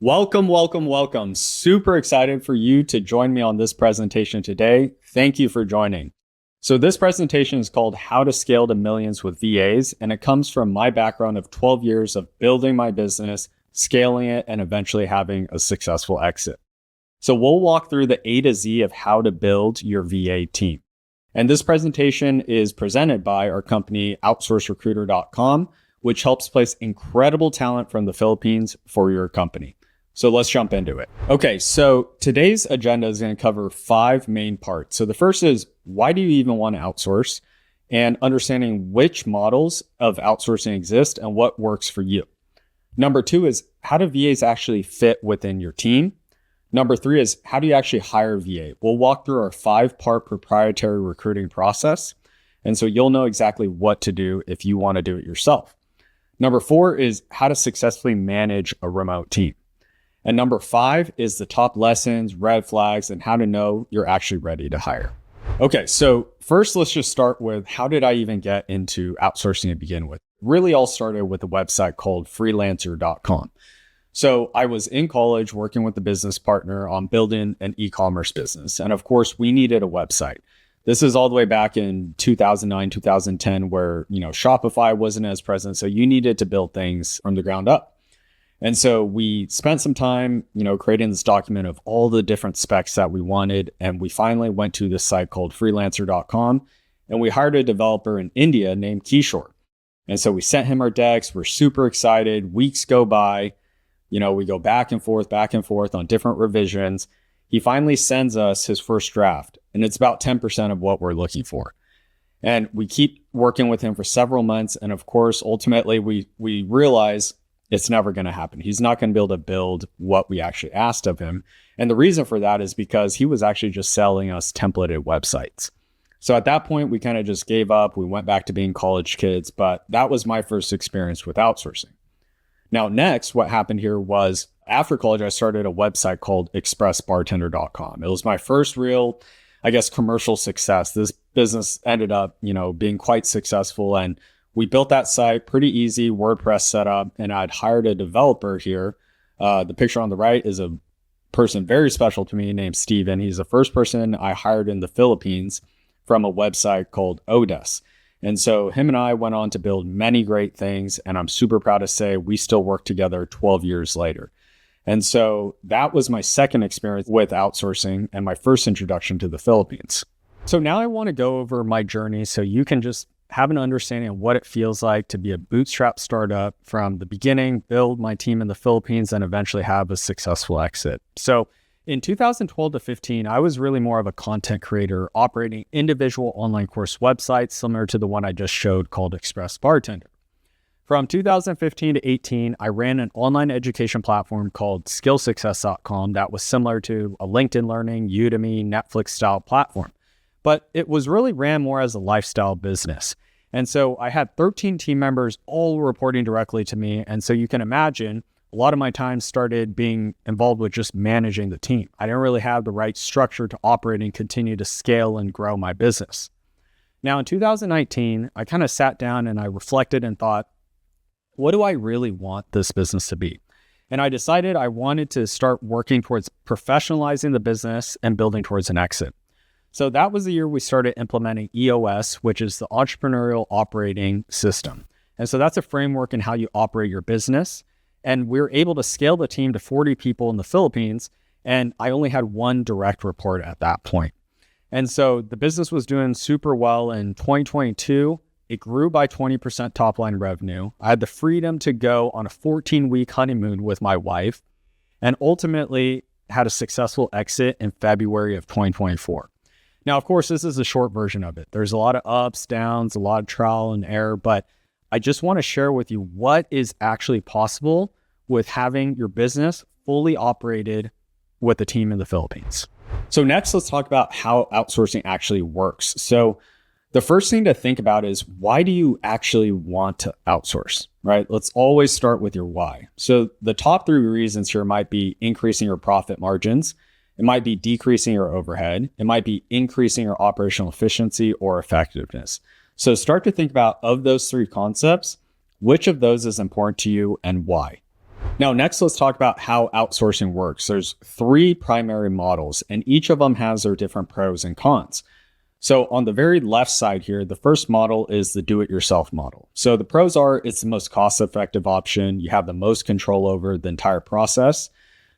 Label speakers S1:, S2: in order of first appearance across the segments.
S1: Welcome, welcome, welcome. Super excited for you to join me on this presentation today. Thank you for joining. So this presentation is called How to Scale to Millions with VAs, and it comes from my background of 12 years of building my business, scaling it, and eventually having a successful exit. So we'll walk through the A to Z of how to build your VA team. And this presentation is presented by our company, outsourcerecruiter.com, which helps place incredible talent from the Philippines for your company. So let's jump into it. Okay, so today's agenda is going to cover 5 main parts. So the first is, why do you even want to outsource? And understanding which models of outsourcing exist and what works for you. Number 2 is, how do VAs actually fit within your team? Number 3 is, how do you actually hire a VA? We'll walk through our 5-part proprietary recruiting process. And so you'll know exactly what to do if you want to do it yourself. Number 4 is how to successfully manage a remote team. And number 5 is the top lessons, red flags, and how to know you're actually ready to hire. Okay, so first let's just start with, how did I even get into outsourcing to begin with? Really all started with a website called freelancer.com. So I was in college working with a business partner on building an e-commerce business. And of course, we needed a website. This is all the way back in 2009, 2010, where, Shopify wasn't as present. So you needed to build things from the ground up. And so we spent some time, creating this document of all the different specs that we wanted. And we finally went to this site called freelancer.com, and we hired a developer in India named Kishore. And so we sent him our decks. We're super excited. Weeks go by. We go back and forth on different revisions. He finally sends us his first draft, and it's about 10% of what we're looking for. And we keep working with him for several months. And of course, ultimately, we realize it's never going to happen. He's not going to be able to build what we actually asked of him. And the reason for that is because he was actually just selling us templated websites. So at that point, we kind of just gave up. We went back to being college kids, but that was my first experience with outsourcing. Now, next, what happened here was, after college, I started a website called expressbartender.com. It was my first real, commercial success. This business ended up, being quite successful, and we built that site pretty easy, WordPress setup, and I'd hired a developer here. The picture on the right is a person very special to me named Steven. He's the first person I hired in the Philippines from a website called Odes. And so him and I went on to build many great things, and I'm super proud to say we still work together 12 years later. And so that was my second experience with outsourcing and my first introduction to the Philippines. So now I want to go over my journey so you can just have an understanding of what it feels like to be a bootstrap startup from the beginning, build my team in the Philippines, and eventually have a successful exit. So in 2012 to 15, I was really more of a content creator operating individual online course websites similar to the one I just showed called Express Bartender. From 2015 to 18, I ran an online education platform called skillsuccess.com that was similar to a LinkedIn Learning, Udemy, Netflix style platform. But it was really ran more as a lifestyle business. And so I had 13 team members all reporting directly to me. And so you can imagine a lot of my time started being involved with just managing the team. I didn't really have the right structure to operate and continue to scale and grow my business. Now in 2019, I kind of sat down and I reflected and thought, what do I really want this business to be? And I decided I wanted to start working towards professionalizing the business and building towards an exit. So that was the year we started implementing EOS, which is the Entrepreneurial Operating System. And so that's a framework in how you operate your business. And we were able to scale the team to 40 people in the Philippines. And I only had one direct report at that point. And so the business was doing super well in 2022. It grew by 20% top line revenue. I had the freedom to go on a 14-week honeymoon with my wife and ultimately had a successful exit in February of 2024. Now, of course, this is a short version of it. There's a lot of ups, downs, a lot of trial and error, but I just want to share with you what is actually possible with having your business fully operated with a team in the Philippines. So next, let's talk about how outsourcing actually works. So the first thing to think about is, why do you actually want to outsource, right? Let's always start with your why. So the top 3 reasons here might be increasing your profit margins. It might be decreasing your overhead. It might be increasing your operational efficiency or effectiveness. So start to think about, of those 3 concepts, which of those is important to you and why? Now, next, let's talk about how outsourcing works. There's three primary models, and each of them has their different pros and cons. So on the very left side here, the first model is the do-it-yourself model. So the pros are it's the most cost-effective option. You have the most control over the entire process.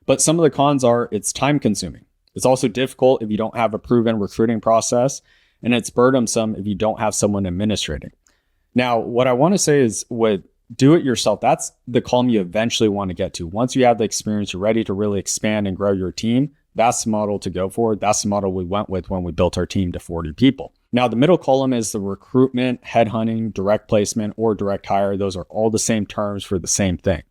S1: But some of the cons are it's time-consuming. It's also difficult if you don't have a proven recruiting process, and it's burdensome if you don't have someone administrating. Now, what I want to say is with do-it-yourself, that's the column you eventually want to get to. Once you have the experience, you're ready to really expand and grow your team. That's the model to go for. That's the model we went with when we built our team to 40 people. Now, the middle column is the recruitment, headhunting, direct placement, or direct hire. Those are all the same terms for the same thing.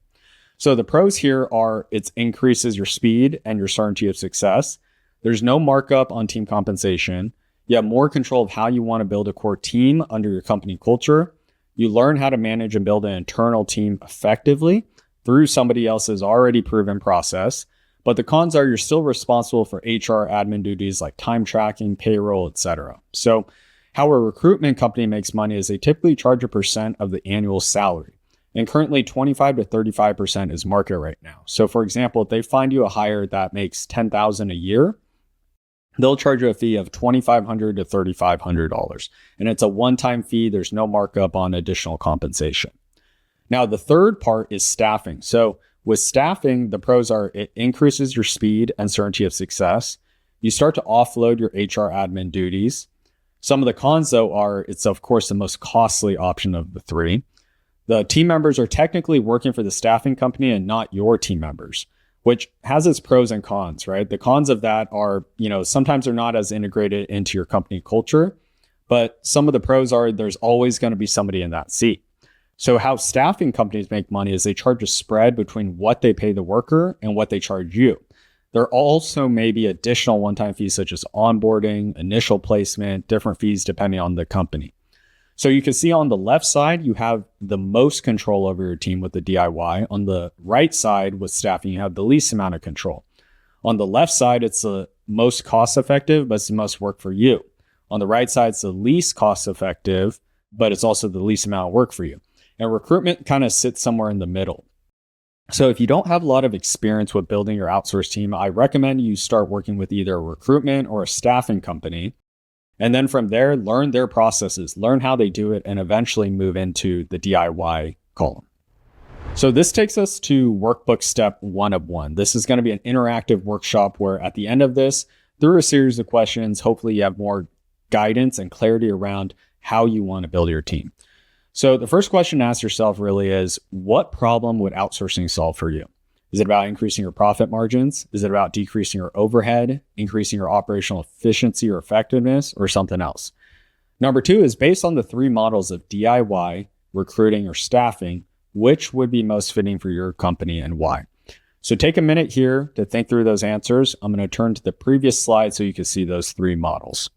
S1: So the pros here are it increases your speed and your certainty of success. There's no markup on team compensation. You have more control of how you want to build a core team under your company culture. You learn how to manage and build an internal team effectively through somebody else's already proven process. But the cons are you're still responsible for HR admin duties like time tracking, payroll, etc. So how a recruitment company makes money is they typically charge a percent of the annual salary. And currently 25 to 35% is market right now. So for example, if they find you a hire that makes $10,000 a year, they'll charge you a fee of $2,500 to $3,500. And it's a one-time fee. There's no markup on additional compensation. Now, the third part is staffing. So with staffing, the pros are it increases your speed and certainty of success. You start to offload your HR admin duties. Some of the cons, though, are it's, of course, the most costly option of the three. The team members are technically working for the staffing company and not your team members, which has its pros and cons, right? The cons of that are, sometimes they're not as integrated into your company culture, but some of the pros are there's always going to be somebody in that seat. So how staffing companies make money is they charge a spread between what they pay the worker and what they charge you. There also may be additional one-time fees such as onboarding, initial placement, different fees depending on the company. So you can see on the left side, you have the most control over your team with the DIY. On the right side with staffing, you have the least amount of control. On the left side, it's the most cost-effective, but it's the most work for you. On the right side, it's the least cost-effective, but it's also the least amount of work for you. And recruitment kind of sits somewhere in the middle. So if you don't have a lot of experience with building your outsourced team, I recommend you start working with either a recruitment or a staffing company. And then from there, learn their processes, learn how they do it, and eventually move into the DIY column. So this takes us to workbook step 1 of 1. This is going to be an interactive workshop where at the end of this, through a series of questions, hopefully you have more guidance and clarity around how you want to build your team. So the first question to ask yourself really is, what problem would outsourcing solve for you? Is it about increasing your profit margins? Is it about decreasing your overhead, increasing your operational efficiency or effectiveness, or something else? Number 2 is based on the 3 models of DIY, recruiting, or staffing, which would be most fitting for your company and why? So take a minute here to think through those answers. I'm going to turn to the previous slide so you can see those 3 models.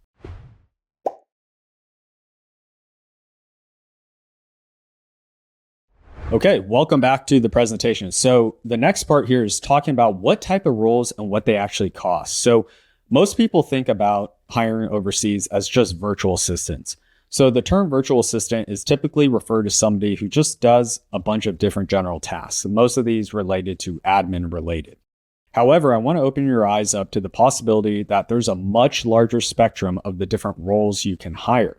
S1: Okay, welcome back to the presentation. So the next part here is talking about what type of roles and what they actually cost. So most people think about hiring overseas as just virtual assistants. So the term virtual assistant is typically referred to somebody who just does a bunch of different general tasks. And most of these related to admin related. However, I want to open your eyes up to the possibility that there's a much larger spectrum of the different roles you can hire.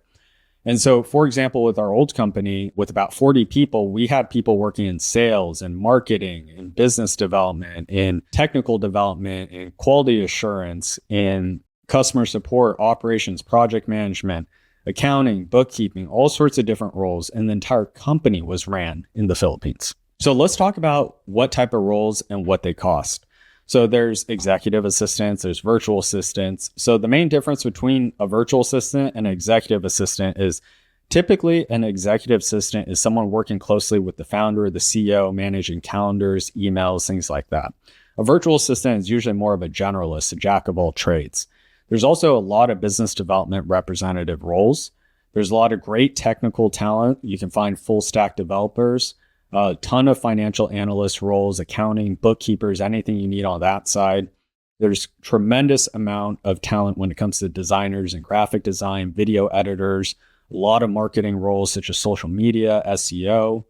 S1: And so, for example, with our old company, with about 40 people, we had people working in sales and marketing and business development, in technical development, in quality assurance, in customer support, operations, project management, accounting, bookkeeping, all sorts of different roles. And the entire company was ran in the Philippines. So let's talk about what type of roles and what they cost. So there's executive assistants, there's virtual assistants. So the main difference between a virtual assistant and an executive assistant is typically an executive assistant is someone working closely with the founder, the CEO, managing calendars, emails, things like that. A virtual assistant is usually more of a generalist, a jack of all trades. There's also a lot of business development representative roles. There's a lot of great technical talent. You can find full stack developers. A ton of financial analyst roles, accounting, bookkeepers, anything you need on that side. There's tremendous amount of talent when it comes to designers and graphic design, video editors, a lot of marketing roles such as social media, SEO,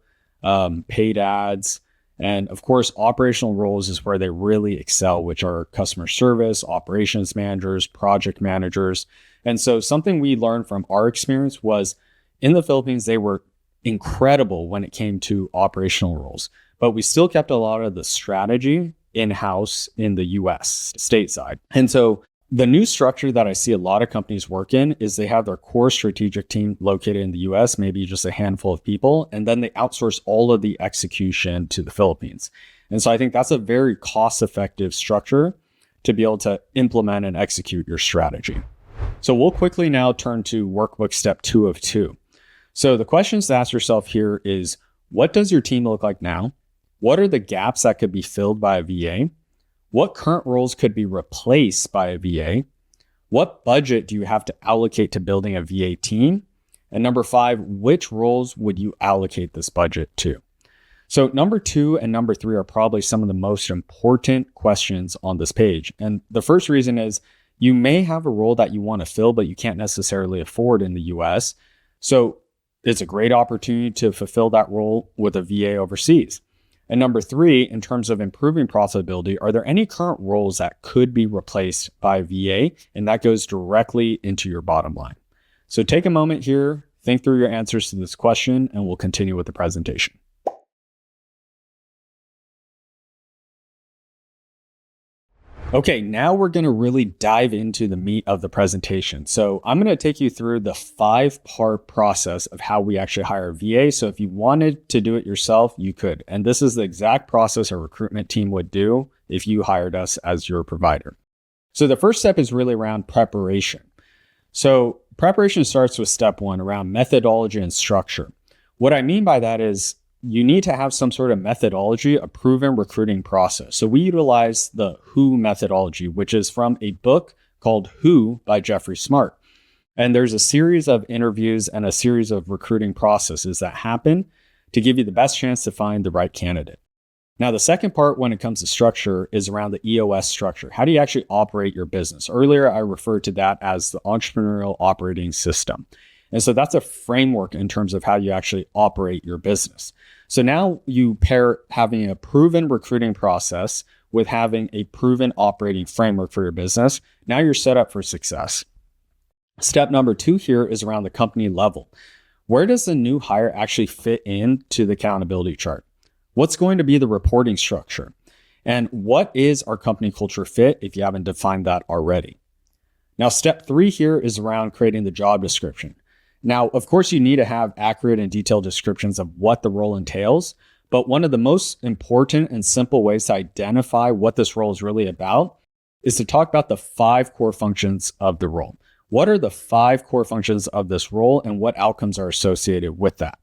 S1: paid ads, And of course, operational roles is where they really excel, which are customer service, operations managers, project managers. And so something we learned from our experience was in the Philippines, they were incredible when it came to operational roles, but we still kept a lot of the strategy in-house in the US stateside. And so the new structure that I see a lot of companies work in is they have their core strategic team located in the US, maybe just a handful of people, and then they outsource all of the execution to the Philippines. And so I think that's a very cost-effective structure to be able to implement and execute your strategy. So we'll quickly now turn to workbook step 2 of 2. So the questions to ask yourself here is, what does your team look like now? What are the gaps that could be filled by a VA? What current roles could be replaced by a VA? What budget do you have to allocate to building a VA team? And number 5, which roles would you allocate this budget to? So number 2 and number 3 are probably some of the most important questions on this page. And the first reason is you may have a role that you want to fill, but you can't necessarily afford in the US. So it's a great opportunity to fulfill that role with a VA overseas. And number 3, in terms of improving profitability, are there any current roles that could be replaced by VA? And that goes directly into your bottom line. So take a moment here, think through your answers to this question, and we'll continue with the presentation. Okay, now we're going to really dive into the meat of the presentation. So I'm going to take you through the 5-part process of how we actually hire a VA. So if you wanted to do it yourself, you could. And this is the exact process a recruitment team would do if you hired us as your provider. So the first step is really around preparation. So preparation starts with step 1 around methodology and structure. What I mean by that is you need to have some sort of methodology, a proven recruiting process. So we utilize the WHO methodology, which is from a book called Who by Jeffrey Smart. And there's a series of interviews and a series of recruiting processes that happen to give you the best chance to find the right candidate. Now, the second part when it comes to structure is around the EOS structure. How do you actually operate your business? Earlier, I referred to that as the entrepreneurial operating system. And so that's a framework in terms of how you actually operate your business. So now you pair having a proven recruiting process with having a proven operating framework for your business. Now you're set up for success. Step number 2 here is around the company level. Where does the new hire actually fit into the accountability chart? What's going to be the reporting structure? And what is our company culture fit if you haven't defined that already? Now, step 3 here is around creating the job description. Now, of course, you need to have accurate and detailed descriptions of what the role entails, but one of the most important and simple ways to identify what this role is really about is to talk about the 5 core functions of the role. What are the 5 core functions of this role and what outcomes are associated with that?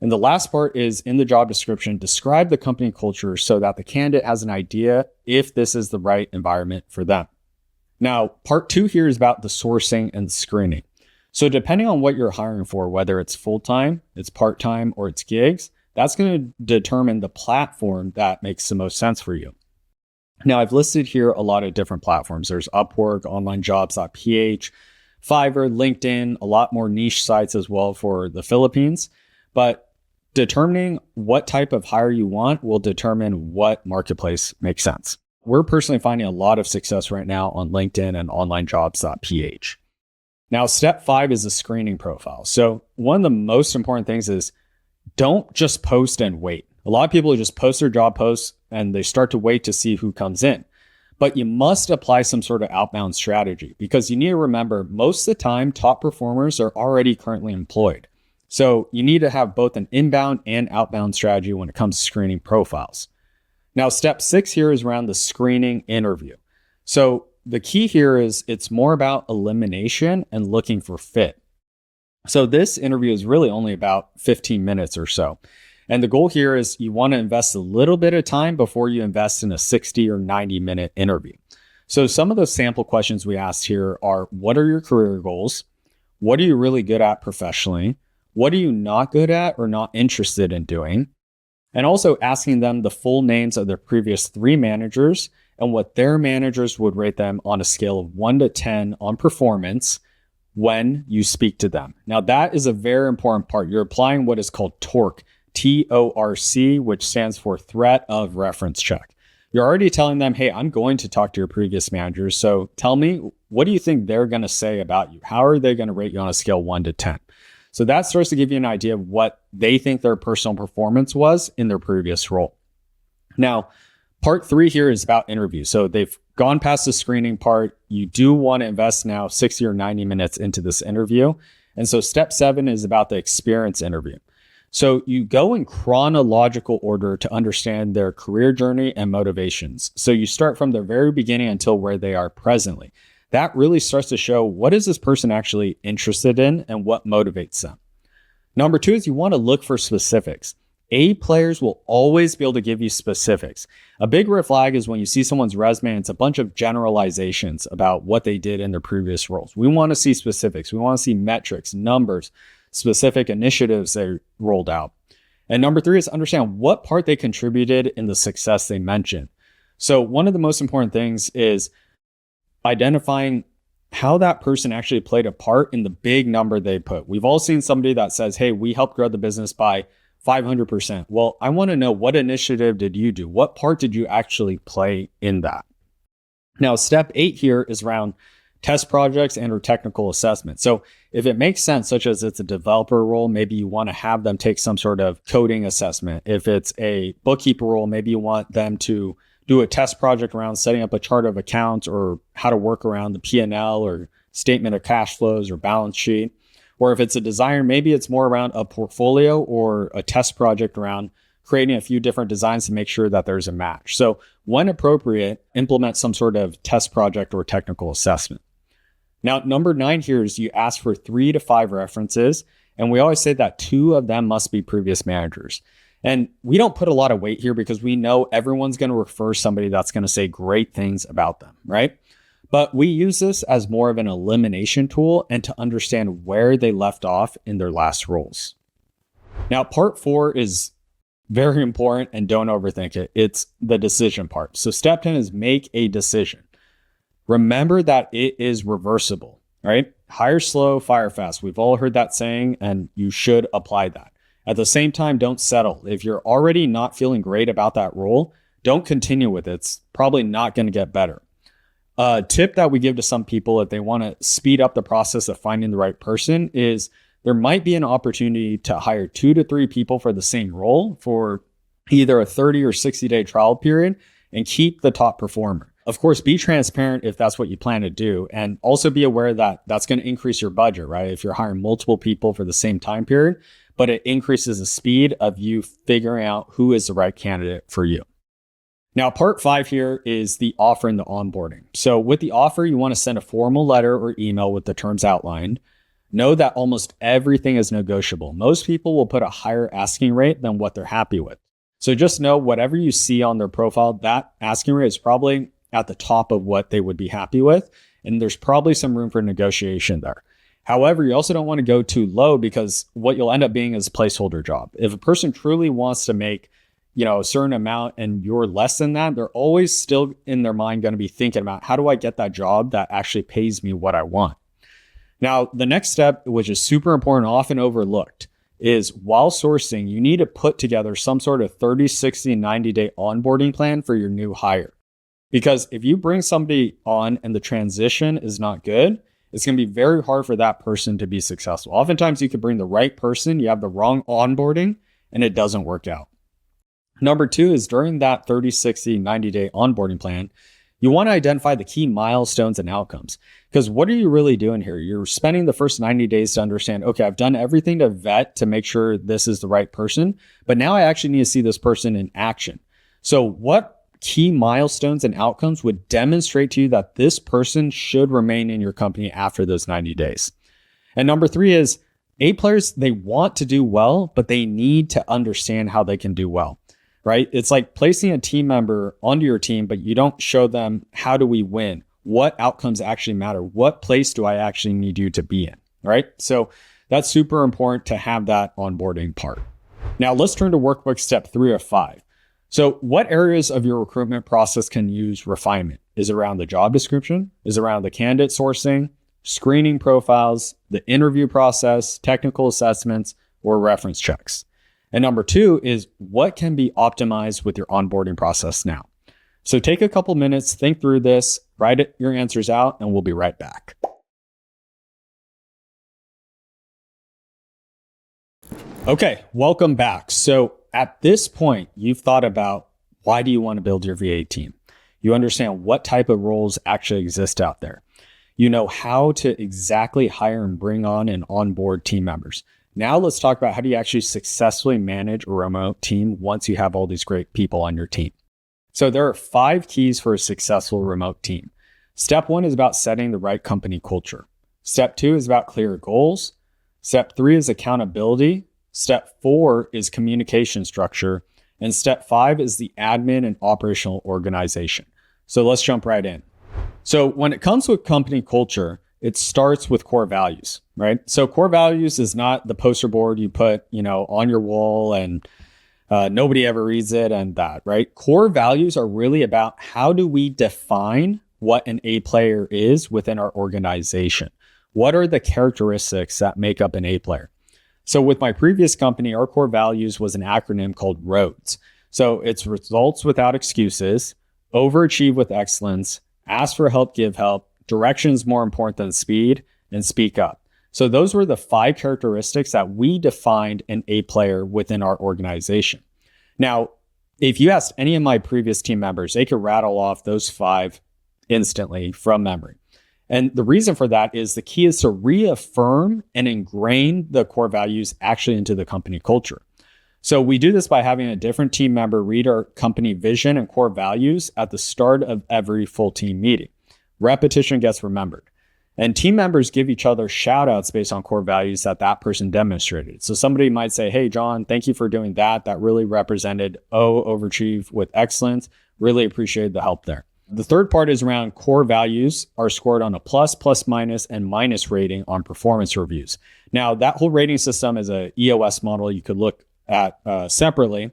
S1: And the last part is in the job description, describe the company culture so that the candidate has an idea if this is the right environment for them. Now, part 2 here is about the sourcing and screening. So depending on what you're hiring for, whether it's full-time, it's part-time, or it's gigs, that's going to determine the platform that makes the most sense for you. Now, I've listed here a lot of different platforms. There's Upwork, onlinejobs.ph, Fiverr, LinkedIn, a lot more niche sites as well for the Philippines. But determining what type of hire you want will determine what marketplace makes sense. We're personally finding a lot of success right now on LinkedIn and onlinejobs.ph. Now, step 5 is the screening profile. So one of the most important things is don't just post and wait. A lot of people just post their job posts and they start to wait to see who comes in. But you must apply some sort of outbound strategy because you need to remember most of the time, top performers are already currently employed. So you need to have both an inbound and outbound strategy when it comes to screening profiles. Now, step 6 here is around the screening interview. So the key here is it's more about elimination and looking for fit. So this interview is really only about 15 minutes or so. And the goal here is you want to invest a little bit of time before you invest in a 60 or 90-minute interview. So some of the sample questions we asked here are, what are your career goals? What are you really good at professionally? What are you not good at or not interested in doing? And also asking them the full names of their previous 3 managers and what their managers would rate them on a scale of 1 to 10 on performance when you speak to them. Now, that is a very important part. You're applying what is called torque TORC, which stands for threat of reference check. You're already telling them, hey, I'm going to talk to your previous managers. So tell me, what do you think they're going to say about you? How are they going to rate you on a scale 1 to 10? So that starts to give you an idea of what they think their personal performance was in their previous role. Now, part 3 here is about interviews. So they've gone past the screening part. You do want to invest now 60 or 90 minutes into this interview. And so step 7 is about the experience interview. So you go in chronological order to understand their career journey and motivations. So you start from the very beginning until where they are presently. That really starts to show, what is this person actually interested in and what motivates them. Number 2 is you want to look for specifics. A players will always be able to give you specifics. A big red flag is when you see someone's resume and it's a bunch of generalizations about what they did in their previous roles. We want to see specifics. We want to see metrics, numbers, specific initiatives they rolled out. And number 3 is understand what part they contributed in the success they mentioned. So one of the most important things is identifying how that person actually played a part in the big number they put. We've all seen somebody that says, hey, we helped grow the business by 500%. Well, I want to know, what initiative did you do? What part did you actually play in that? Now, step 8 here is around test projects and or technical assessment. So if it makes sense, such as it's a developer role, maybe you want to have them take some sort of coding assessment. If it's a bookkeeper role, maybe you want them to do a test project around setting up a chart of accounts or how to work around the P&L or statement of cash flows or balance sheet. Or if it's a designer, maybe it's more around a portfolio or a test project around creating a few different designs to make sure that there's a match. So when appropriate, implement some sort of test project or technical assessment. Now, number 9 here is you ask for 3 to 5 references. And we always say that 2 of them must be previous managers. And we don't put a lot of weight here because we know everyone's going to refer somebody that's going to say great things about them, right? But we use this as more of an elimination tool and to understand where they left off in their last roles. Now, part 4 is very important and don't overthink it. It's the decision part. So step 10 is make a decision. Remember that it is reversible, right? Hire slow, fire fast. We've all heard that saying, and you should apply that. At the same time, don't settle. If you're already not feeling great about that role, don't continue with it. It's probably not going to get better. A tip that we give to some people if they want to speed up the process of finding the right person is there might be an opportunity to hire 2 to 3 people for the same role for either a 30 or 60-day trial period and keep the top performer. Of course, be transparent if that's what you plan to do, and also be aware that that's going to increase your budget, right? If you're hiring multiple people for the same time period, but it increases the speed of you figuring out who is the right candidate for you. Now, part 5 here is the offer and the onboarding. So with the offer, you want to send a formal letter or email with the terms outlined. Know that almost everything is negotiable. Most people will put a higher asking rate than what they're happy with. So just know whatever you see on their profile, that asking rate is probably at the top of what they would be happy with. And there's probably some room for negotiation there. However, you also don't want to go too low because what you'll end up being is a placeholder job. If a person truly wants to make, a certain amount and you're less than that, they're always still in their mind going to be thinking about, how do I get that job that actually pays me what I want? Now, the next step, which is super important, often overlooked, is while sourcing, you need to put together some sort of 30, 60, 90-day onboarding plan for your new hire. Because if you bring somebody on and the transition is not good, it's going to be very hard for that person to be successful. Oftentimes you could bring the right person, you have the wrong onboarding, and it doesn't work out. Number 2 is during that 30, 60, 90-day onboarding plan, you want to identify the key milestones and outcomes. Because what are you really doing here? You're spending the first 90 days to understand, okay, I've done everything to vet to make sure this is the right person, but now I actually need to see this person in action. So what key milestones and outcomes would demonstrate to you that this person should remain in your company after those 90 days? And number 3 is A players, they want to do well, but they need to understand how they can do well, right? It's like placing a team member onto your team, but you don't show them, how do we win? What outcomes actually matter? What place do I actually need you to be in, right? So that's super important to have that onboarding part. Now let's turn to workbook step 3 of 5. So what areas of your recruitment process can use refinement? Is it around the job description? Is it around the candidate sourcing, screening profiles, the interview process, technical assessments, or reference checks? And number two is what can be optimized with your onboarding process now. So take a couple minutes, think through this, write your answers out, and we'll be right back. Okay, welcome back. So at this point, you've thought about why do you want to build your VA team? You understand what type of roles actually exist out there. You know how to exactly hire and bring on and onboard team members. Now let's talk about how do you actually successfully manage a remote team once you have all these great people on your team. So there are 5 keys for a successful remote team. Step 1 is about setting the right company culture. Step 2 is about clear goals. Step 3 is accountability. Step 4 is communication structure. And step 5 is the admin and operational organization. So let's jump right in. So when it comes with company culture, it starts with core values, right? So core values is not the poster board you put, on your wall and nobody ever reads it and that, right? Core values are really about how do we define what an A player is within our organization? What are the characteristics that make up an A player? So with my previous company, our core values was an acronym called ROADS. So it's results without excuses, overachieve with excellence, ask for help, give help, direction is more important than speed, and speak up. So those were the 5 characteristics that we defined an A player within our organization. Now, if you asked any of my previous team members, they could rattle off those 5 instantly from memory. And the reason for that is the key is to reaffirm and ingrain the core values actually into the company culture. So we do this by having a different team member read our company vision and core values at the start of every full team meeting. Repetition gets remembered. And team members give each other shout outs based on core values that person demonstrated. So somebody might say, hey, John, thank you for doing that. That really represented overachieve with excellence. Really appreciated the help there. The third part is around core values are scored on a plus, minus, and minus rating on performance reviews. Now, that whole rating system is a EOS model you could look at separately,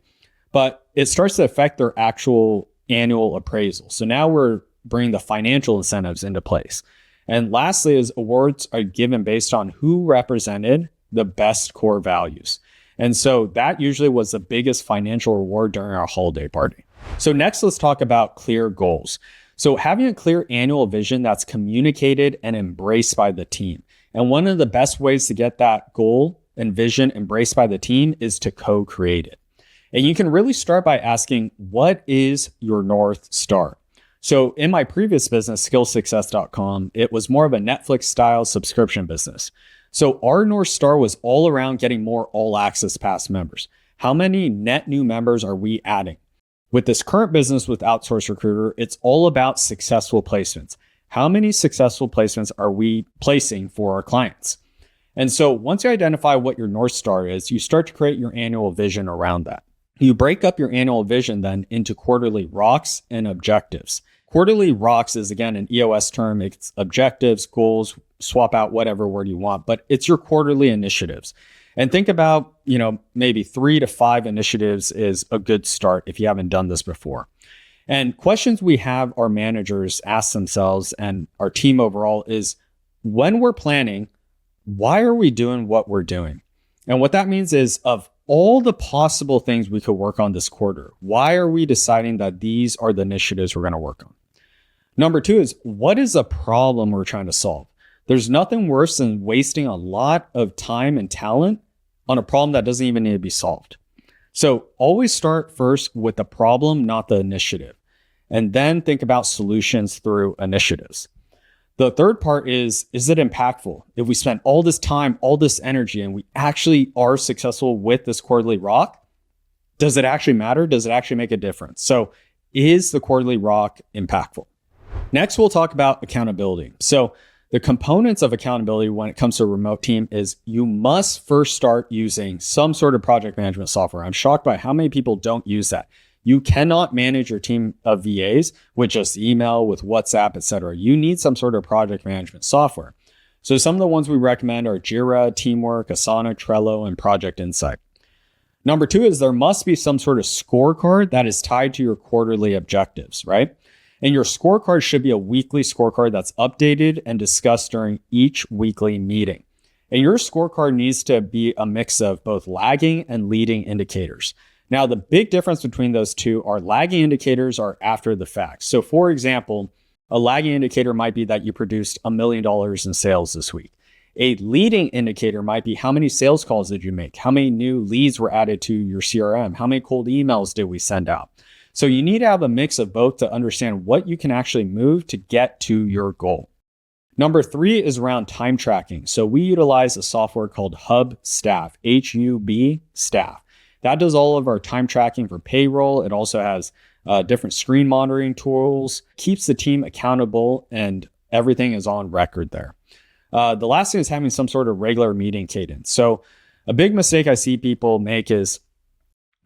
S1: but it starts to affect their actual annual appraisal. So now we're bringing the financial incentives into place. And lastly is awards are given based on who represented the best core values. And so that usually was the biggest financial reward during our holiday party. So next, let's talk about clear goals. So having a clear annual vision that's communicated and embraced by the team. And one of the best ways to get that goal and vision embraced by the team is to co-create it. And you can really start by asking, what is your North Star? So in my previous business, skillsuccess.com, it was more of a Netflix style subscription business. So our North Star was all around getting more all access pass members. How many net new members are we adding? With this current business with Outsource Recruiter, it's all about successful placements. How many successful placements are we placing for our clients? And so once you identify what your North Star is, you start to create your annual vision around that. You break up your annual vision then into quarterly rocks and objectives. Quarterly rocks is, again, an EOS term. It's objectives, goals, swap out whatever word you want, but it's your quarterly initiatives. And think about, maybe 3 to 5 initiatives is a good start if you haven't done this before. And questions we have our managers ask themselves and our team overall is, when we're planning, why are we doing what we're doing? And what that means is, of all the possible things we could work on this quarter, why are we deciding that these are the initiatives we're going to work on? Number 2 is, what is a problem we're trying to solve? There's nothing worse than wasting a lot of time and talent on a problem that doesn't even need to be solved. So always start first with the problem, not the initiative, and then think about solutions through initiatives. The third part is it impactful? If we spend all this time, all this energy, and we actually are successful with this quarterly rock, does it actually matter? Does it actually make a difference? So is the quarterly rock impactful? Next, we'll talk about accountability. So the components of accountability when it comes to a remote team is you must first start using some sort of project management software. I'm shocked by how many people don't use that. You cannot manage your team of VAs with just email, with WhatsApp, etc. You need some sort of project management software. So some of the ones we recommend are Jira, Teamwork, Asana, Trello, and Project Insight. Number 2 is there must be some sort of scorecard that is tied to your quarterly objectives, right? And your scorecard should be a weekly scorecard that's updated and discussed during each weekly meeting. And your scorecard needs to be a mix of both lagging and leading indicators. Now, the big difference between those two are lagging indicators are after the fact. So for example, a lagging indicator might be that you produced $1 million in sales this week. A leading indicator might be how many sales calls did you make? How many new leads were added to your CRM? How many cold emails did we send out? So you need to have a mix of both to understand what you can actually move to get to your goal. Number 3 is around time tracking. So we utilize a software called Hub Staff, HUB Staff. That does all of our time tracking for payroll. It also has different screen monitoring tools, keeps the team accountable, and everything is on record there. The last thing is having some sort of regular meeting cadence. So a big mistake I see people make is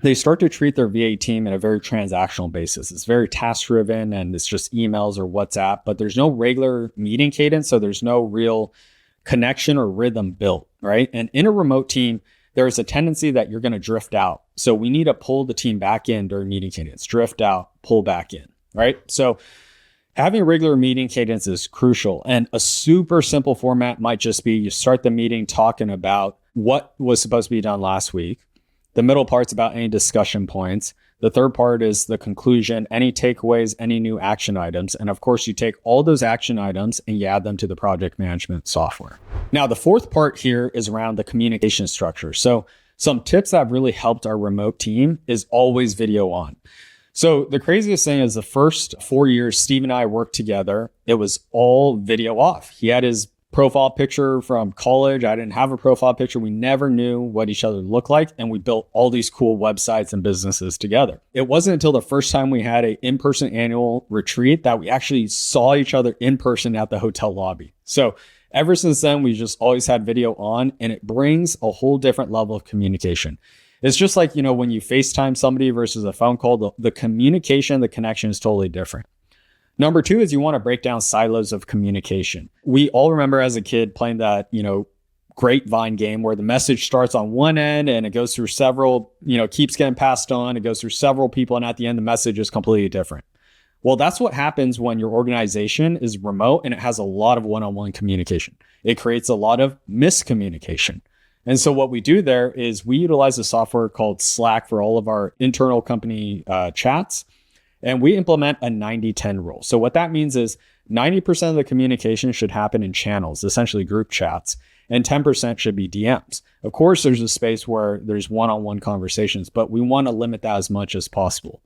S1: they start to treat their VA team in a very transactional basis. It's very task driven and it's just emails or WhatsApp, but there's no regular meeting cadence. So there's no real connection or rhythm built, right? And in a remote team, there's a tendency that you're going to drift out. So we need to pull the team back in during meeting cadence, drift out, pull back in, right? So having a regular meeting cadence is crucial. And a super simple format might just be you start the meeting talking about what was supposed to be done last week. The middle part's about any discussion points. The third part is the conclusion, any takeaways, any new action items. And of course, you take all those action items and you add them to the project management software. Now, the fourth part here is around the communication structure. So some tips that have really helped our remote team is always video on. So the craziest thing is the first 4 years Steve and I worked together, it was all video off. He had his profile picture from college. I didn't have a profile picture. We never knew what each other looked like. And we built all these cool websites and businesses together. It wasn't until the first time we had an in-person annual retreat that we actually saw each other in person at the hotel lobby. So ever since then, we just always had video on, and it brings a whole different level of communication. It's just like, when you FaceTime somebody versus a phone call, the communication, the connection is totally different. Number 2 is you want to break down silos of communication. We all remember as a kid playing that, grapevine game where the message starts on one end and it goes through several, keeps getting passed on. It goes through several people. And at the end, the message is completely different. Well, that's what happens when your organization is remote and it has a lot of one-on-one communication. It creates a lot of miscommunication. And so what we do there is we utilize a software called Slack for all of our internal company chats. And we implement a 90-10 rule. So what that means is 90% of the communication should happen in channels, essentially group chats, and 10% should be DMs. Of course, there's a space where there's one-on-one conversations, but we want to limit that as much as possible.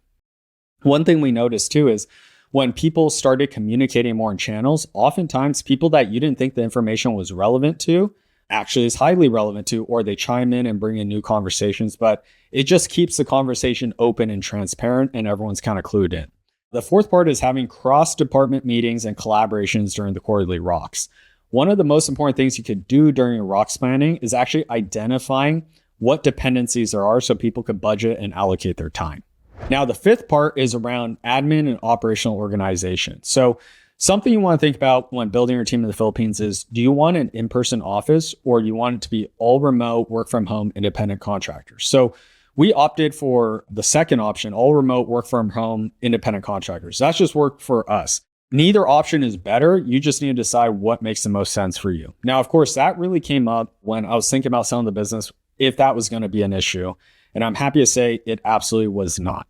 S1: One thing we noticed too is when people started communicating more in channels, oftentimes people that you didn't think the information was relevant to actually is highly relevant to, or they chime in and bring in new conversations, but it just keeps the conversation open and transparent and everyone's kind of clued in. The fourth part is having cross-department meetings and collaborations during the quarterly rocks. One of the most important things you could do during a rocks planning is actually identifying what dependencies there are so people could budget and allocate their time. Now, the fifth part is around admin and operational organization. So something you want to think about when building your team in the Philippines is, do you want an in-person office or do you want it to be all remote, work from home, independent contractors? So we opted for the second option, all remote, work from home, independent contractors. That's just worked for us. Neither option is better. You just need to decide what makes the most sense for you. Now, of course, that really came up when I was thinking about selling the business, if that was going to be an issue. And I'm happy to say it absolutely was not.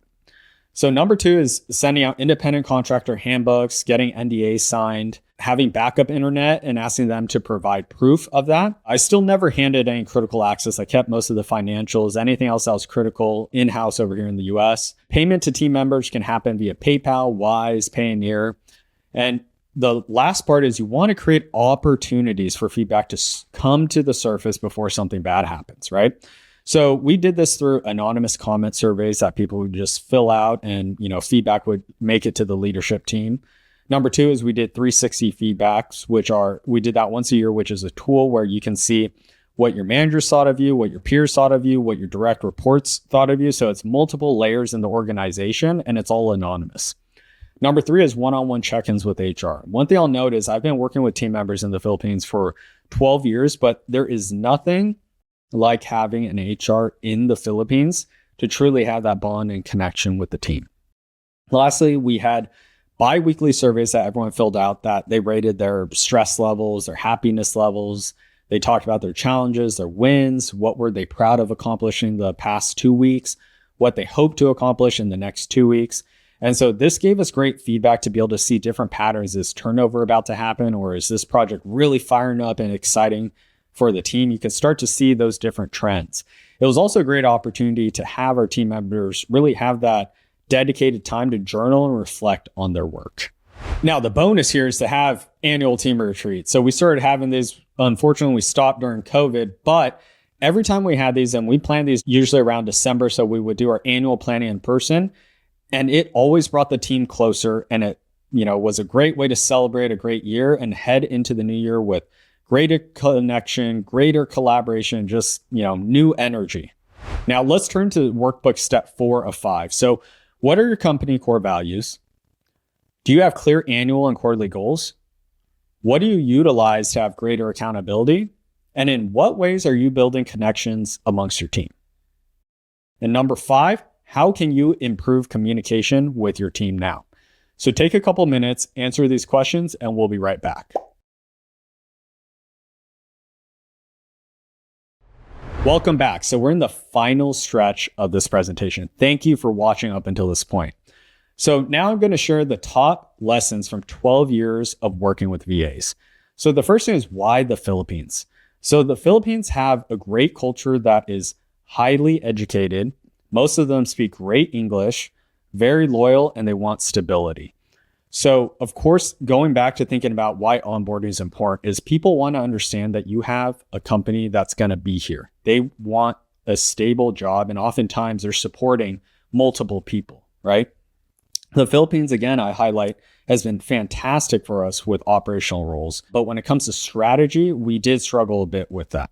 S1: So number 2 is sending out independent contractor handbooks, getting NDAs signed, having backup internet and asking them to provide proof of that. I still never handed any critical access. I kept most of the financials. Anything else that was critical in-house over here in the US. Payment to team members can happen via PayPal, Wise, Payoneer. And the last part is you want to create opportunities for feedback to come to the surface before something bad happens, right? So we did this through anonymous comment surveys that people would just fill out and, feedback would make it to the leadership team. Number 2 is we did 360 feedbacks, we did that once a year, which is a tool where you can see what your managers thought of you, what your peers thought of you, what your direct reports thought of you. So it's multiple layers in the organization and it's all anonymous. Number 3 is one-on-one check-ins with HR. One thing I'll note is I've been working with team members in the Philippines for 12 years, but there is nothing like having an HR in the Philippines to truly have that bond and connection with the team. Lastly, we had bi-weekly surveys that everyone filled out that they rated their stress levels, their happiness levels, They talked about their challenges, their wins, what were they proud of accomplishing the past 2 weeks, what they hope to accomplish in the next 2 weeks. And so this gave us great feedback to be able to see different patterns. Is turnover about to happen, or is this project really firing up and exciting for the team? You can start to see those different trends. It was also a great opportunity to have our team members really have that dedicated time to journal and reflect on their work. Now, the bonus here is to have annual team retreats. So we started having these. Unfortunately, we stopped during COVID, but every time we had these, and we planned these usually around December, so we would do our annual planning in person, and it always brought the team closer, and it, was a great way to celebrate a great year and head into the new year with greater connection, greater collaboration, just, new energy. Now, let's turn to workbook step 4 of 5. So what are your company core values? Do you have clear annual and quarterly goals? What do you utilize to have greater accountability? And in what ways are you building connections amongst your team? And number 5, how can you improve communication with your team now? So take a couple minutes, answer these questions, and we'll be right back. Welcome back. So we're in the final stretch of this presentation. Thank you for watching up until this point. So now I'm going to share the top lessons from 12 years of working with VAs. So the first thing is, why the Philippines? So the Philippines have a great culture that is highly educated. Most of them speak great English, very loyal, and they want stability. So of course, going back to thinking about why onboarding is important is people want to understand that you have a company that's going to be here. They want a stable job, and oftentimes they're supporting multiple people, right? The Philippines, again, I highlight, has been fantastic for us with operational roles. But when it comes to strategy, we did struggle a bit with that.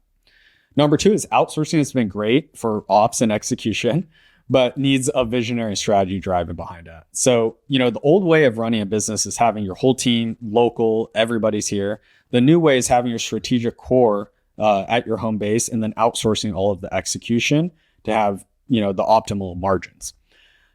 S1: Number 2 is outsourcing has been great for ops and execution, but needs a visionary strategy driving behind it. So, the old way of running a business is having your whole team local, everybody's here. The new way is having your strategic core at your home base and then outsourcing all of the execution to have, the optimal margins.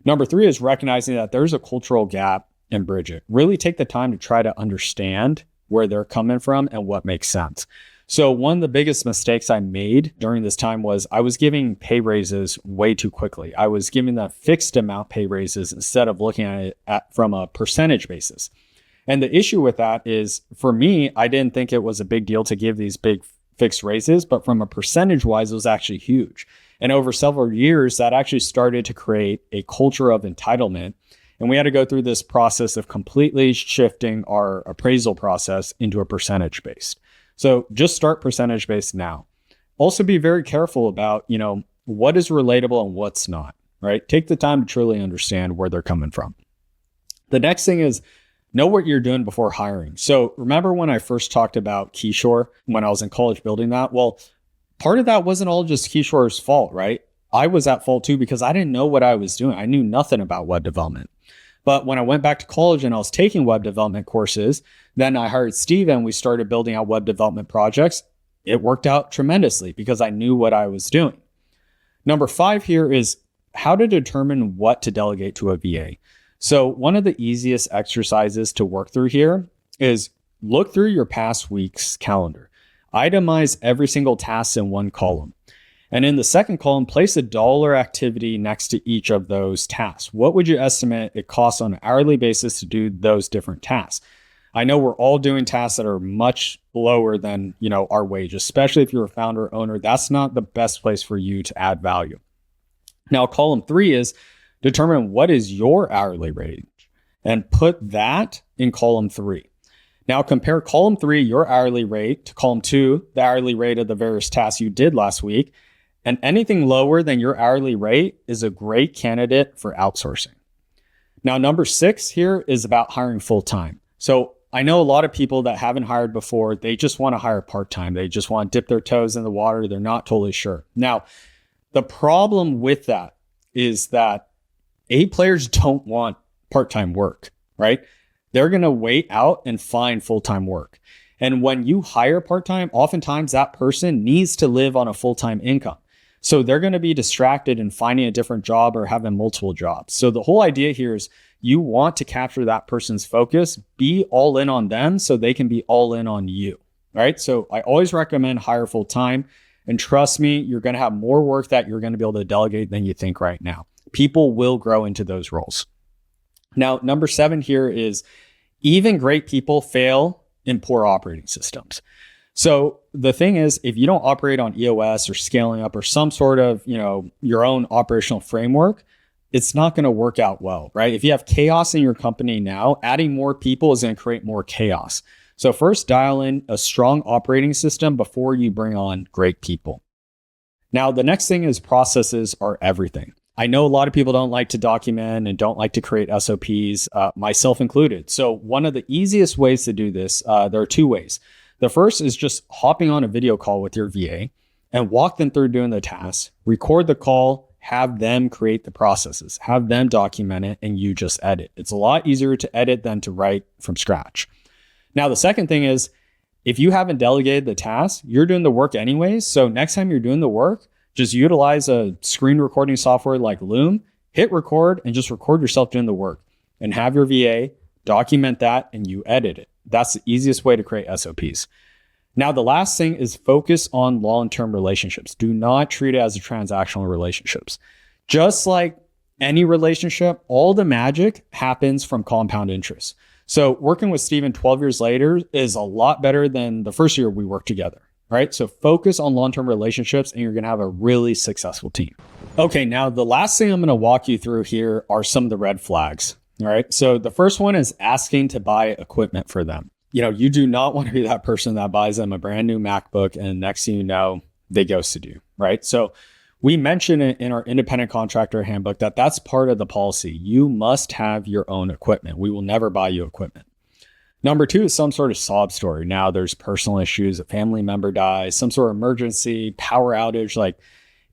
S1: Number 3 is recognizing that there's a cultural gap and bridge it. Really take the time to try to understand where they're coming from and what makes sense. So one of the biggest mistakes I made during this time was I was giving pay raises way too quickly. I was giving them fixed amount pay raises instead of looking at it from a percentage basis. And the issue with that is, for me, I didn't think it was a big deal to give these big fixed raises, but from a percentage wise, it was actually huge. And over several years, that actually started to create a culture of entitlement. And we had to go through this process of completely shifting our appraisal process into a percentage based. So just start percentage based now. Also be very careful about, what is relatable and what's not, right? Take the time to truly understand where they're coming from. The next thing is, know what you're doing before hiring. So remember when I first talked about Keyshore, when I was in college building that? Well, part of that wasn't all just Keyshore's fault, right? I was at fault too because I didn't know what I was doing. I knew nothing about web development. But when I went back to college and I was taking web development courses, then I hired Steve and we started building out web development projects. It worked out tremendously because I knew what I was doing. Number 5 here is how to determine what to delegate to a VA. So one of the easiest exercises to work through here is look through your past week's calendar. Itemize every single task in one column. And in the second column, place a dollar activity next to each of those tasks. What would you estimate it costs on an hourly basis to do those different tasks? I know we're all doing tasks that are much lower than, our wage, especially if you're a founder or owner. That's not the best place for you to add value. Now, column 3 is determine what is your hourly rate and put that in column 3. Now compare column 3, your hourly rate, to column 2, the hourly rate of the various tasks you did last week. And anything lower than your hourly rate is a great candidate for outsourcing. Now, number 6 here is about hiring full-time. So I know a lot of people that haven't hired before, they just want to hire part-time. They just want to dip their toes in the water. They're not totally sure. Now, the problem with that is that players don't want part-time work, right? They're going to wait out and find full-time work. And when you hire part-time, oftentimes that person needs to live on a full-time income. So they're going to be distracted in finding a different job or having multiple jobs. So the whole idea here is you want to capture that person's focus, be all in on them so they can be all in on you. right? So I always recommend hire full time. And trust me, you're going to have more work that you're going to be able to delegate than you think right now. People will grow into those roles. Now, number 7 here is even great people fail in poor operating systems. So the thing is, if you don't operate on EOS or scaling up or some sort of, your own operational framework, it's not going to work out well, right? If you have chaos in your company now, adding more people is going to create more chaos. So first, dial in a strong operating system before you bring on great people. Now, the next thing is processes are everything. I know a lot of people don't like to document and don't like to create SOPs, myself included. So one of the easiest ways to do this, there are 2 ways. The first is just hopping on a video call with your VA and walk them through doing the tasks, record the call, have them create the processes, have them document it, and you just edit. It's a lot easier to edit than to write from scratch. Now, the second thing is, if you haven't delegated the task, you're doing the work anyways. So next time you're doing the work, just utilize a screen recording software like Loom, hit record, and just record yourself doing the work. And have your VA document that and you edit it. That's the easiest way to create SOPs. Now, the last thing is focus on long-term relationships. Do not treat it as a transactional relationships. Just like any relationship, all the magic happens from compound interest. So working with Steven 12 years later is a lot better than the first year we worked together, right? So focus on long-term relationships and you're going to have a really successful team. Okay, now the last thing I'm going to walk you through here are some of the red flags, all right? So the first one is asking to buy equipment for them. You do not want to be that person that buys them a brand new MacBook and next thing you know, they ghosted you, right? So we mentioned it in our independent contractor handbook that that's part of the policy. You must have your own equipment. We will never buy you equipment. Number 2 is some sort of sob story. Now there's personal issues, a family member dies, some sort of emergency, power outage. Like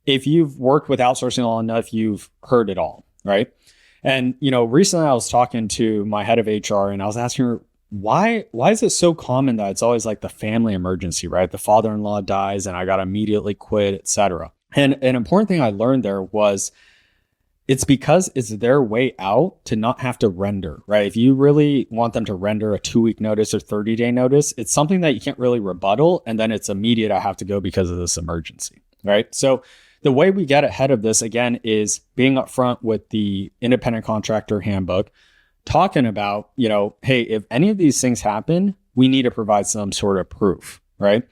S1: if you've worked with outsourcing long enough, you've heard it all, right? And, recently I was talking to my head of HR and I was asking her, why is it so common that it's always like the family emergency, right? The father-in-law dies and I got to immediately quit, etc. And an important thing I learned there was it's because it's their way out to not have to render, right? If you really want them to render a 2-week notice or 30-day notice, it's something that you can't really rebuttal. And then it's immediate. I have to go because of this emergency, right? So the way we get ahead of this, again, is being upfront with the independent contractor handbook, talking about, hey, if any of these things happen, we need to provide some sort of proof, right?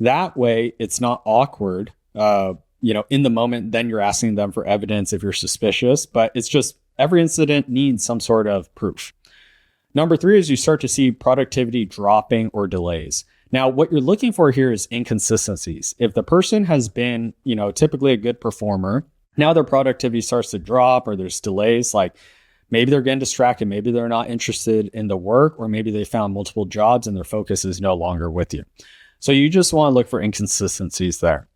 S1: That way it's not awkward, in the moment, then you're asking them for evidence if you're suspicious, but it's just every incident needs some sort of proof. Number 3 is you start to see productivity dropping or delays. Now, what you're looking for here is inconsistencies. If the person has been, typically a good performer, now their productivity starts to drop or there's delays, like maybe they're getting distracted, maybe they're not interested in the work, or maybe they found multiple jobs and their focus is no longer with you. So you just want to look for inconsistencies there.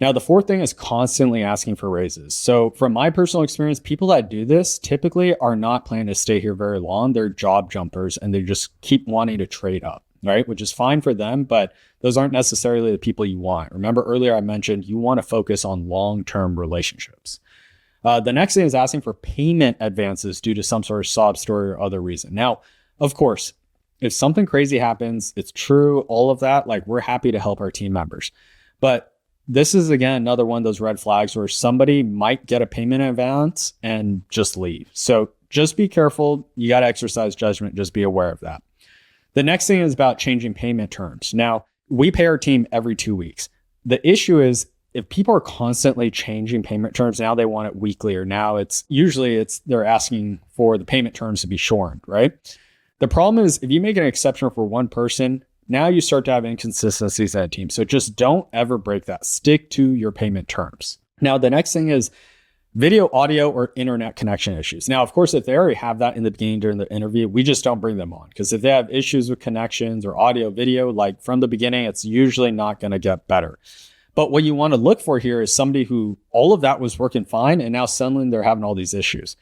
S1: Now, the 4th thing is constantly asking for raises. So from my personal experience, people that do this typically are not planning to stay here very long. They're job jumpers and they just keep wanting to trade up, right? Which is fine for them, but those aren't necessarily the people you want. Remember earlier I mentioned you want to focus on long-term relationships. The next thing is asking for payment advances due to some sort of sob story or other reason. Now, of course, if something crazy happens, it's true, all of that, like we're happy to help our team members. But this is, again, another one of those red flags where somebody might get a payment advance and just leave. So just be careful. You got to exercise judgment. Just be aware of that. The next thing is about changing payment terms. Now, we pay our team every 2 weeks. The issue is if people are constantly changing payment terms, now they want it weekly, or now they're asking for the payment terms to be shortened, right? The problem is if you make an exception for one person, now you start to have inconsistencies at a team. So just don't ever break that. Stick to your payment terms. Now, the next thing is video, audio, or internet connection issues. Now, of course, if they already have that in the beginning during the interview, we just don't bring them on. Because if they have issues with connections or audio, video, like from the beginning, it's usually not going to get better. But what you want to look for here is somebody who all of that was working fine and now suddenly they're having all these issues.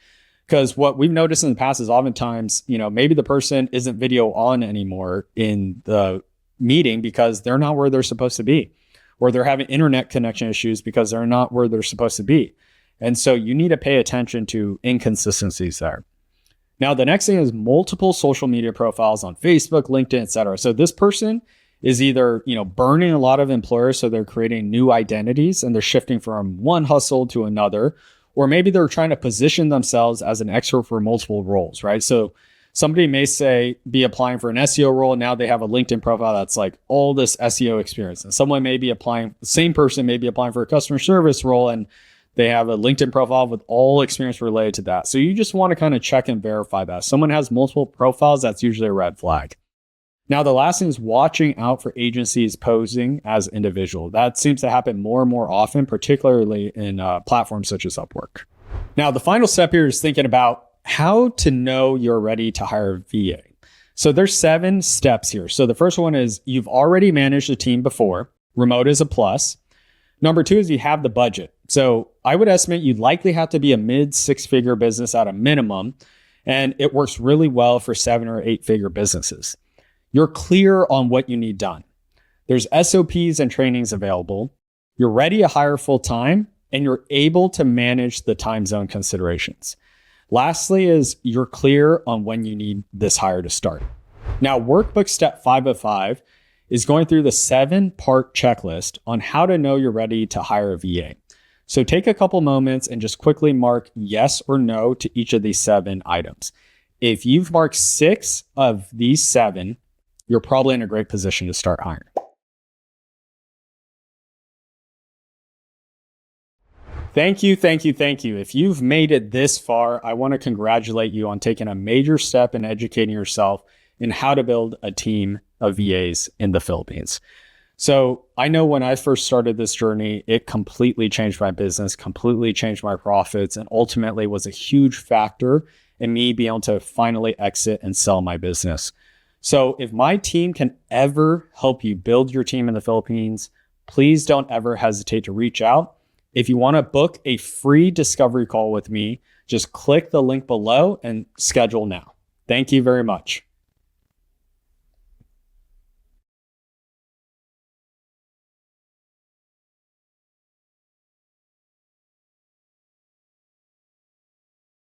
S1: Because what we've noticed in the past is oftentimes, maybe the person isn't video on anymore in the meeting because they're not where they're supposed to be, or they're having internet connection issues because they're not where they're supposed to be. And so you need to pay attention to inconsistencies there. Now, the next thing is multiple social media profiles on Facebook, LinkedIn, etc. So this person is either, burning a lot of employers. So they're creating new identities and they're shifting from one hustle to another, or maybe they're trying to position themselves as an expert for multiple roles, right? So somebody may be applying for an SEO role. Now they have a LinkedIn profile that's like all this SEO experience. And someone may be applying, the same person may be applying for a customer service role and they have a LinkedIn profile with all experience related to that. So you just want to kind of check and verify that. If someone has multiple profiles, that's usually a red flag. Now, the last thing is watching out for agencies posing as individual. That seems to happen more and more often, particularly in platforms such as Upwork. Now, the final step here is thinking about how to know you're ready to hire a VA. So there's 7 steps here. So the first one is you've already managed a team before. Remote is a plus. Number 2 is you have the budget. So I would estimate you'd likely have to be a mid 6-figure business at a minimum, and it works really well for 7 or 8-figure businesses. You're clear on what you need done. There's SOPs and trainings available. You're ready to hire full time, and you're able to manage the time zone considerations. Lastly is you're clear on when you need this hire to start. Now, workbook step 5 of 5 is going through the 7-part checklist on how to know you're ready to hire a VA. So take a couple moments and just quickly mark yes or no to each of these 7 items. If you've marked 6 of these 7, you're probably in a great position to start hiring. Thank you. If you've made it this far, I want to congratulate you on taking a major step in educating yourself in how to build a team of VAs in the Philippines. So I know when I first started this journey, it completely changed my business, completely changed my profits, and ultimately was a huge factor in me being able to finally exit and sell my business. So if my team can ever help you build your team in the Philippines, please don't ever hesitate to reach out. If you want to book a free discovery call with me, just click the link below and schedule now. Thank you very much.